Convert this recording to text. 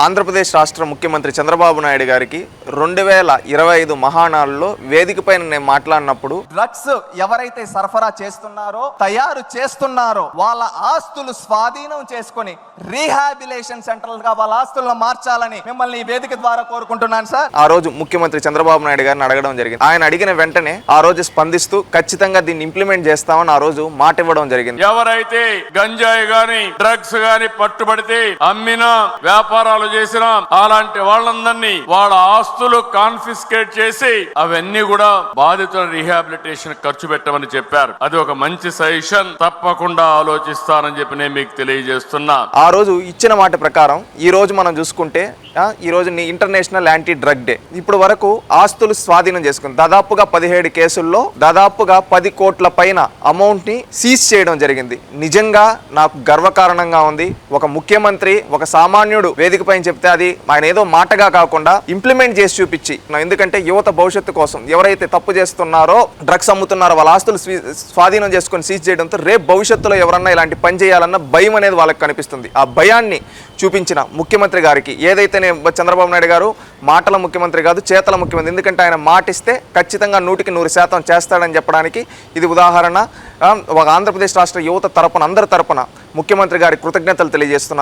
ఆంధ్రప్రదేశ్ రాష్ట్ర ముఖ్యమంత్రి చంద్రబాబు నాయుడు గారికి 2025 మహానాడులో వేదిక పైన నేను మాట్లాడినప్పుడు డ్రగ్స్ ఎవరైతే సరఫరా చేస్తున్నారో తయారు చేస్తున్నారో వాళ్ళ ఆస్తులు స్వాధీనం చేసుకొని రీహాబిలేషన్ సెంటర్లు గా వాళ్ళ ఆస్తులను మార్చాలని మిమ్మల్ని ఈ వేదిక ద్వారా కోరుకుంటున్నాను సార్. ఆ రోజు ముఖ్యమంత్రి చంద్రబాబు నాయుడు గారిని అడగడం జరిగింది. ఆయన అడిగిన వెంటనే ఆ రోజు స్పందిస్తూ ఖచ్చితంగా దీన్ని ఇంప్లిమెంట్ చేస్తామని ఆ రోజు మాట ఇవ్వడం జరిగింది. ఎవరైతే గంజాయి గాని డ్రగ్స్ గాని పట్టుబడితే అమ్మినా వ్యాపారాలు చేసిన అలాంటి వాళ్ళందరినీ వాళ్ళ ఆస్తులు కాన్ఫిస్కేట్ చేసి అవన్నీ కూడా బాధితుల రీహాబిలిటేషన్ ఖర్చు పెట్టమని చెప్పారు. అది ఒక మంచి సజెషన్, తప్పకుండా ఆలోచిస్తానని చెప్పి నేను మీకు తెలియజేస్తున్నా. ఆ రోజు ఇచ్చిన మాట ప్రకారం ఈ రోజు మనం చూసుకుంటే ఈ రోజు ఇంటర్నేషనల్ యాంటీ డ్రగ్ డే. ఇప్పుడు వరకు ఆస్తులు స్వాధీనం చేసుకుంది. దాదాపుగా 17 కేసుల్లో దాదాపుగా 10 కోట్ల పైన అమౌంట్ ని సీజ్ చేయడం జరిగింది. నిజంగా నాకు గర్వకారణంగా ఉంది. ఒక ముఖ్యమంత్రి ఒక సామాన్యుడు వేదిక పైన చెప్తే అది ఆయన ఏదో మాటగా కాకుండా ఇంప్లిమెంట్ చేసి చూపించి, ఎందుకంటే యువత భవిష్యత్తు కోసం ఎవరైతే తప్పు చేస్తున్నారో డ్రగ్స్ అమ్ముతున్నారో వాళ్ళ ఆస్తులు స్వాధీనం చేసుకొని సీజ్ చేయడంతో రేపు భవిష్యత్తులో ఎవరన్నా ఇలాంటి పని చేయాలన్న భయం అనేది వాళ్ళకి కనిపిస్తుంది. ఆ భయాన్ని చూపించిన ముఖ్యమంత్రి గారికి ఏదైతే చంద్రబాబు నాయుడు గారు మాటల ముఖ్యమంత్రి కాదు, చేతల ముఖ్యమంత్రి. ఎందుకంటే ఆయన మాటిస్తే ఖచ్చితంగా 100% చేస్తాడని చెప్పడానికి ఇది ఉదాహరణ. ఒక ఆంధ్రప్రదేశ్ రాష్ట్ర యువత తరపున అందరి తరపున ముఖ్యమంత్రి గారి కృతజ్ఞతలు తెలియజేస్తున్నారు.